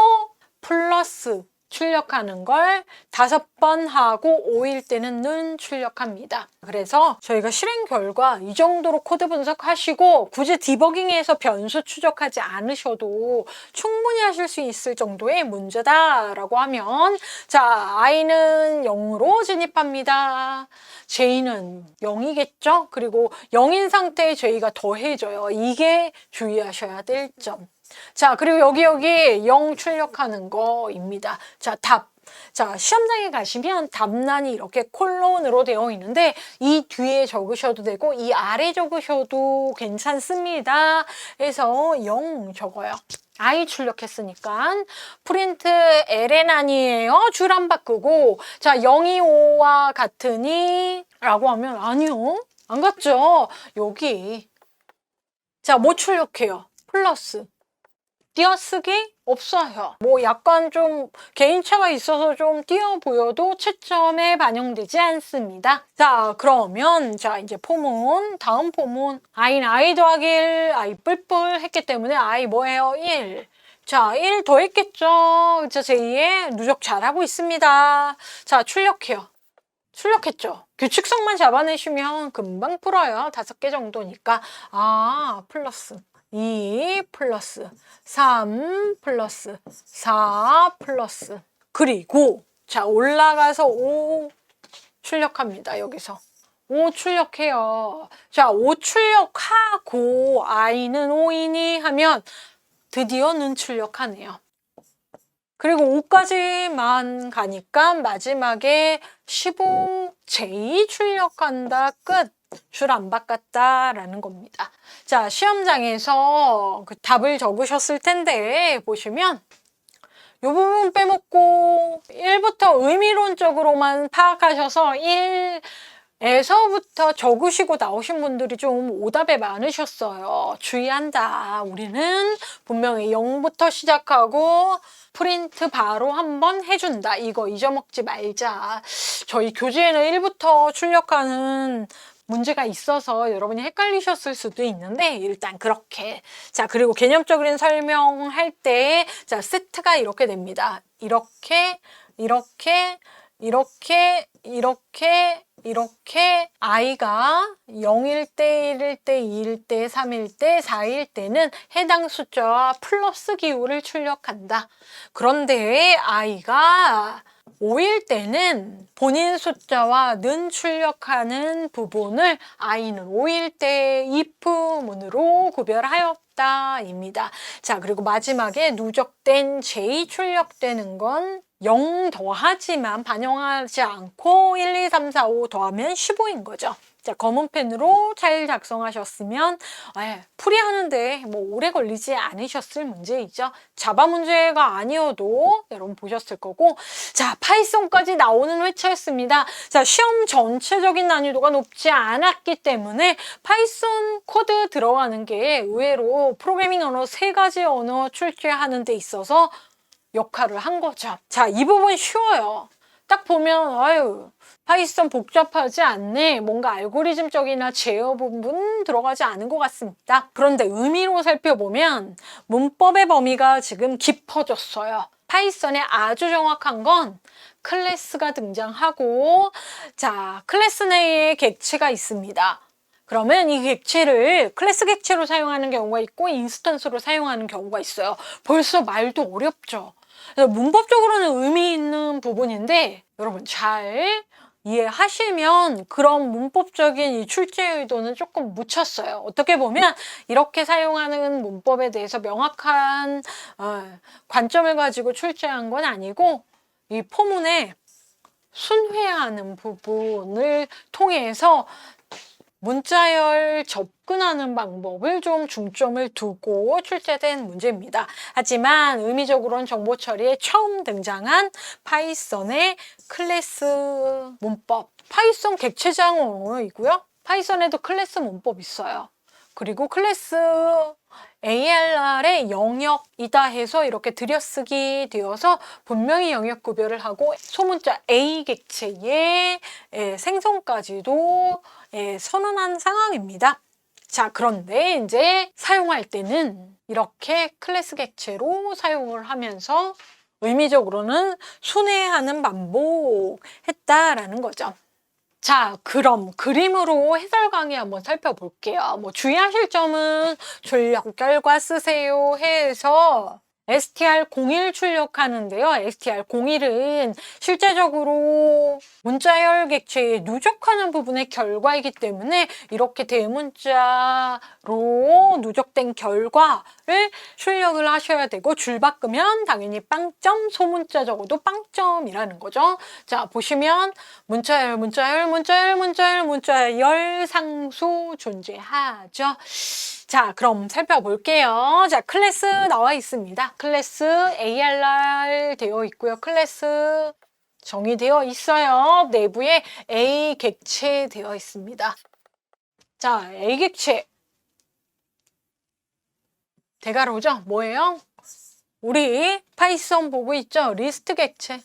플러스 출력하는 걸 5번 하고 5일 때는 는 출력합니다. 그래서 저희가 실행 결과 이 정도로 코드 분석하시고 굳이 디버깅에서 변수 추적하지 않으셔도 충분히 하실 수 있을 정도의 문제다라고 하면 자, I는 0으로 진입합니다. J는 0이겠죠? 그리고 0인 상태에 J가 더해져요. 이게 주의하셔야 될 점. 자, 그리고 여기 0 출력하는 거입니다. 자, 답. 자, 시험장에 가시면 답란이 이렇게 콜론으로 되어 있는데 이 뒤에 적으셔도 되고 이 아래 적으셔도 괜찮습니다. 그래서 0 적어요. I 출력했으니까 프린트 ln 아니에요. 줄 안 바꾸고 자, 0이 5와 같으니 라고 하면 아니요. 안 같죠? 여기 자, 뭐 출력해요? 플러스 띄어쓰기 없어요. 뭐 약간 좀 개인차가 있어서 좀 띄어 보여도 채점에 반영되지 않습니다. 자, 그러면 자, 이제 포문, 다음 포문 I는 I 더하기 1, I 뿔뿔 했기 때문에 I 뭐예요? 1. 자, 1 더했겠죠? 그쵸, 제2의 누적 잘하고 있습니다. 자, 출력해요. 출력했죠? 규칙성만 잡아내시면 금방 풀어요. 5개 정도니까. 플러스 2 플러스 3 플러스 4 플러스 그리고 자, 올라가서 5 출력합니다. 여기서 5 출력해요. 자, 5 출력하고 I는 5이니 하면 드디어 는 출력하네요. 그리고 5까지만 가니까 마지막에 15J 출력한다. 끝. 줄 안 바꿨다라는 겁니다. 자, 시험장에서 그 답을 적으셨을 텐데 보시면 이 부분 빼먹고 1부터 의미론적으로만 파악하셔서 1에서부터 적으시고 나오신 분들이 좀 오답에 많으셨어요. 주의한다. 우리는 분명히 0부터 시작하고 프린트 바로 한번 해준다. 이거 잊어먹지 말자. 저희 교재에는 1부터 출력하는 문제가 있어서 여러분이 헷갈리셨을 수도 있는데 일단 그렇게 자, 그리고 개념적인 설명할 때 자, 세트가 이렇게 됩니다. 이렇게 이렇게 i가 0일 때, 1일 때, 2일 때, 3일 때, 4일 때는 해당 숫자와 플러스 기호를 출력한다. 그런데 i가 5일 때는 본인 숫자와 는 출력하는 부분을 i는 5일 때 if문으로 구별하였다 입니다. 자, 그리고 마지막에 누적된 j 출력되는 건 0 더하지만 반영하지 않고 1, 2, 3, 4, 5 더하면 15인 거죠. 자, 검은 펜으로 잘 작성하셨으면 풀이하는데 뭐 오래 걸리지 않으셨을 문제이죠. 자바 문제가 아니어도 여러분 보셨을 거고, 자, 파이썬까지 나오는 회차였습니다. 자, 시험 전체적인 난이도가 높지 않았기 때문에 파이썬 코드 들어가는 게 의외로 프로그래밍 언어 3가지 언어 출제하는 데 있어서 역할을 한 거죠. 자, 이 부분 쉬워요. 딱 보면 아유, 파이썬 복잡하지 않네. 뭔가 알고리즘적이나 제어 부분 들어가지 않은 것 같습니다. 그런데 의미로 살펴보면 문법의 범위가 지금 깊어졌어요. 파이썬에 아주 정확한 건 클래스가 등장하고, 자, 클래스 내에 객체가 있습니다. 그러면 이 객체를 클래스 객체로 사용하는 경우가 있고 인스턴스로 사용하는 경우가 있어요. 벌써 말도 어렵죠. 그래서 문법적으로는 의미 있는 부분인데 여러분 잘 이해하시면 그런 문법적인 이 출제 의도는 조금 묻혔어요. 어떻게 보면 이렇게 사용하는 문법에 대해서 명확한 관점을 가지고 출제한 건 아니고 이 포문에 순회하는 부분을 통해서 문자열 접근하는 방법을 좀 중점을 두고 출제된 문제입니다. 하지만 의미적으로는 정보 처리에 처음 등장한 파이썬의 클래스 문법, 파이썬 객체장 언어이고요. 파이썬에도 클래스 문법 있어요. 그리고 클래스 ALR의 영역이다 해서 이렇게 들여쓰기 되어서 분명히 영역 구별을 하고 소문자 A 객체의 생성까지도 선언한 상황입니다. 자, 그런데 이제 사용할 때는 이렇게 클래스 객체로 사용을 하면서 의미적으로는 순회하는 반복했다라는 거죠. 자, 그럼 그림으로 해설 강의 한번 살펴볼게요. 뭐 주의하실 점은 출력 결과 쓰세요 해서 str01 출력하는데요. str01은 실제적으로 문자열 객체에 누적하는 부분의 결과이기 때문에 이렇게 대문자로 누적된 결과를 출력을 하셔야 되고, 줄 바꾸면 당연히 빵점, 소문자 적어도 빵점이라는 거죠. 자, 보시면 문자열 상수 존재하죠. 자, 그럼 살펴볼게요. 자, 클래스 나와 있습니다. 클래스 ARR 되어 있고요. 클래스 정의되어 있어요. 내부에 A 객체 되어 있습니다. 자, A 객체 대괄호죠? 뭐예요? 우리 파이썬 보고 있죠? 리스트 객체.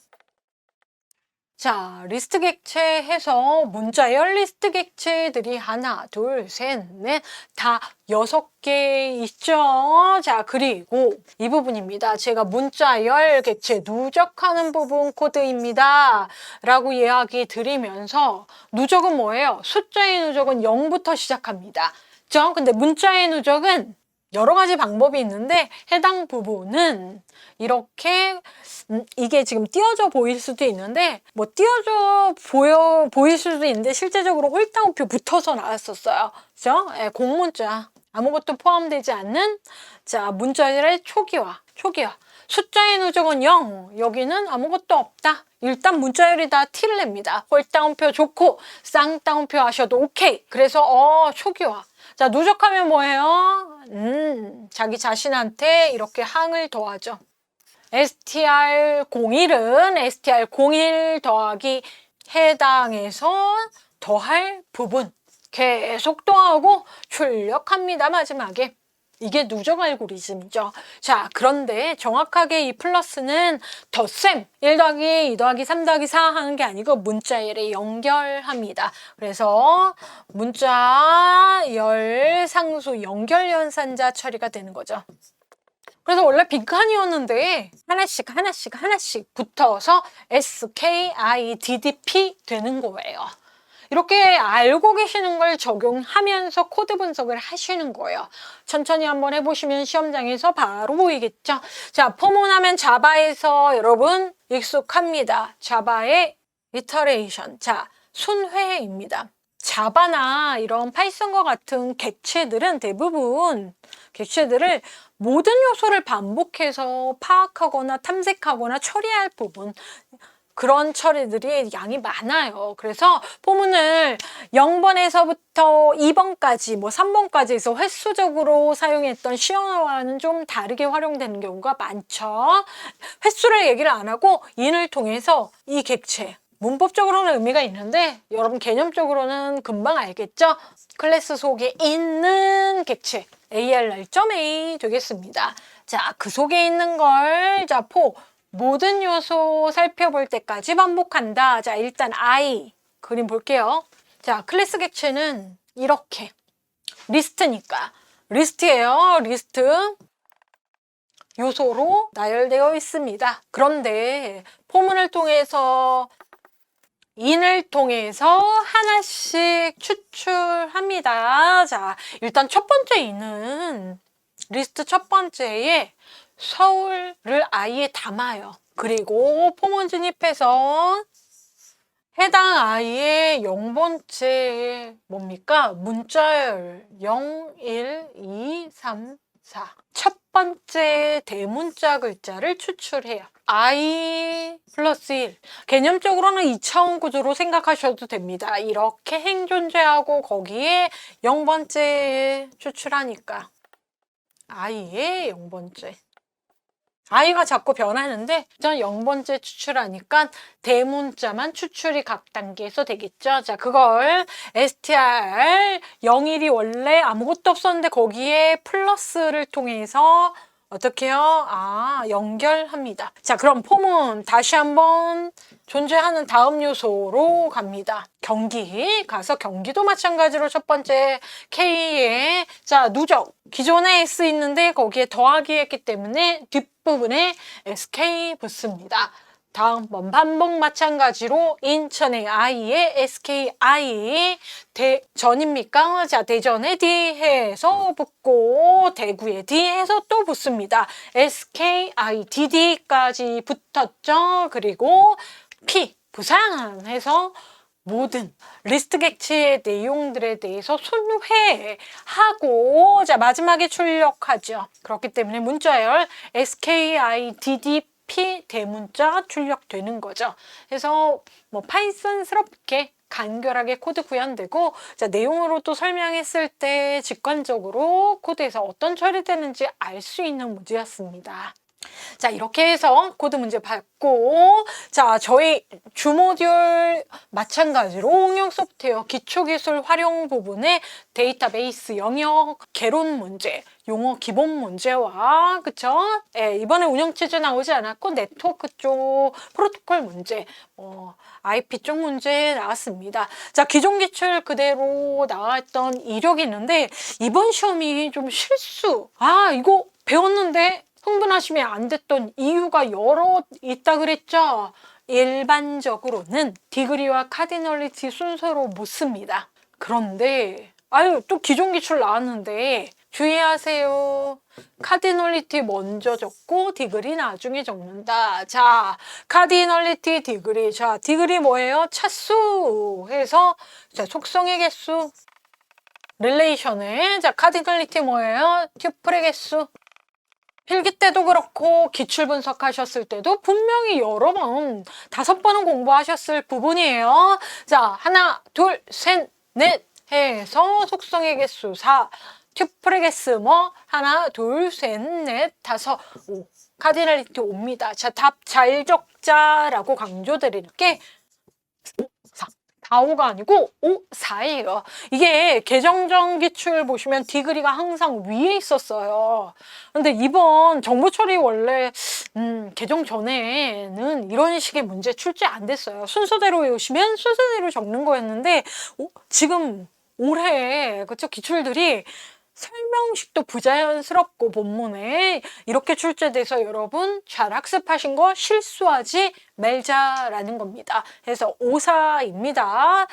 자, 리스트 객체 해서 문자열 리스트 객체들이 하나, 둘, 셋, 넷, 다 6개 있죠. 자, 그리고 이 부분입니다. 제가 문자열 객체 누적하는 부분 코드입니다 라고 이야기 드리면서 누적은 뭐예요? 숫자의 누적은 0부터 시작합니다. 그죠? 근데 문자의 누적은 여러 가지 방법이 있는데 해당 부분은 이렇게 이게 지금 띄어져 보일 수도 있는데 뭐 띄어져 보일 수도 있는데 실제적으로 홀따옴표 붙어서 나왔었어요. 그죠? 공문자 아무것도 포함되지 않는 자 문자열의 초기화 숫자의 누적은 0 여기는 아무것도 없다. 일단 문자열이다 티를 냅니다. 홀따옴표 좋고 쌍따옴표 하셔도 오케이. 그래서 초기화. 자, 누적하면 뭐예요? 자기 자신한테 이렇게 항을 더하죠. str01은 str01 더하기 해당해서 더할 부분 계속 더하고 출력합니다. 마지막에. 이게 누적 알고리즘이죠. 자, 그런데 정확하게 이 플러스는 덧셈 1 더하기 2 더하기 3 더하기 4 하는 게 아니고 문자열에 연결합니다. 그래서 문자열 상수 연결 연산자 처리가 되는 거죠. 그래서 원래 빈칸이었는데 하나씩 붙어서 SKIDDP 되는 거예요. 이렇게 알고 계시는 걸 적용하면서 코드 분석을 하시는 거예요. 천천히 한번 해보시면 시험장에서 바로 보이겠죠? 자, 포문하면 자바에서 여러분 익숙합니다. 자바의 이터레이션. 자, 순회입니다. 자바나 이런 파이썬과 같은 객체들은 대부분 객체들을 모든 요소를 반복해서 파악하거나 탐색하거나 처리할 부분, 그런 처리들이 양이 많아요. 그래서 포문을 0번에서부터 2번까지, 뭐 3번까지 해서 횟수적으로 사용했던 시언어와는 좀 다르게 활용되는 경우가 많죠. 횟수를 얘기를 안 하고 인을 통해서 이 객체, 문법적으로는 의미가 있는데 여러분 개념적으로는 금방 알겠죠? 클래스 속에 있는 객체 ARR.A 되겠습니다. 자, 그 속에 있는 걸 자, 모든 요소 살펴볼 때까지 반복한다. 자, 일단 I 그림 볼게요. 자, 클래스 객체는 이렇게 리스트니까 리스트예요. 리스트 요소로 나열되어 있습니다. 그런데 포문을 통해서 인을 통해서 하나씩 추출합니다. 자, 일단 첫 번째 인은 리스트 첫 번째에 서울을 아이에 담아요. 그리고 포문 진입해서 해당 아이의 0번째 뭡니까? 문자열 0, 1, 2, 3, 4. 첫 번째 대문자 글자를 추출해요. I 플러스 1. 개념적으로는 2차원 구조로 생각하셔도 됩니다. 이렇게 행존재하고 거기에 0번째 추출하니까 I의 0번째. I가 자꾸 변하는데 전 0번째 추출하니까 대문자만 추출이 각 단계에서 되겠죠. 자, 그걸 str 01이 원래 아무것도 없었는데 거기에 플러스를 통해서 어떻게 해요? 연결합니다. 자, 그럼 포문 다시 한번 존재하는 다음 요소로 갑니다. 경기 가서 경기도 마찬가지로 첫 번째 K에 자, 누적 기존에 S 있는데 거기에 더하기 했기 때문에 뒷부분에 SK 붙습니다. 다음번 반복 마찬가지로 인천의 I에 SKI 대전입니까? 자, 대전의 D 해서 붙고 대구의 D 해서 또 붙습니다. SKIDD까지 붙었죠. 그리고 P 부산해서 모든 리스트 객체의 내용들에 대해서 순회하고 자, 마지막에 출력하죠. 그렇기 때문에 문자열 SKIDD P 대문자 출력되는 거죠. 그래서 뭐 파이썬스럽게 간결하게 코드 구현되고 자, 내용으로 또 설명했을 때 직관적으로 코드에서 어떤 처리되는지 알 수 있는 문제였습니다. 자, 이렇게 해서 코드 문제 봤고 자, 저희 주모듈 마찬가지로 응용 소프트웨어 기초기술 활용 부분에 데이터베이스 영역 개론 문제 용어 기본 문제와 그쵸? 예, 이번에 운영체제 나오지 않았고 네트워크 쪽 프로토콜 문제 IP 쪽 문제 나왔습니다. 자, 기존 기출 그대로 나왔던 이력이 있는데 이번 시험이 좀 실수 이거 배웠는데 흥분하시면 안 됐던 이유가 여러 있다 그랬죠? 일반적으로는 디그리와 카디널리티 순서로 묻습니다. 그런데 또 기존 기출 나왔는데 주의하세요. 카디널리티 먼저 적고 디그리 나중에 적는다. 자, 카디널리티 디그리. 자, 디그리 뭐예요? 차수 해서 자, 속성의 개수. 릴레이션에 자, 카디널리티 뭐예요? 튜플의 개수. 필기 때도 그렇고 기출 분석하셨을 때도 분명히 여러 번 5번은 공부하셨을 부분이에요. 자, 하나, 둘, 셋, 넷 해서 속성의 개수 4, 튜플의 개수 하나, 둘, 셋, 넷, 다섯, 5. 카디널리티 5입니다. 자, 답 잘 적자라고 강조드릴게 5, 4. 4, 5가 아니고 5, 4예요. 이게 계정정 기출 보시면 디그리가 항상 위에 있었어요. 근데 이번 정보 처리 원래 개정 전에는 이런 식의 문제 출제 안 됐어요. 순서대로 외우시면 순서대로 적는 거였는데 지금 올해 그쵸 기출들이 설명식도 부자연스럽고 본문에 이렇게 출제돼서 여러분 잘 학습하신 거 실수하지 말자라는 겁니다. 그래서 오사입니다.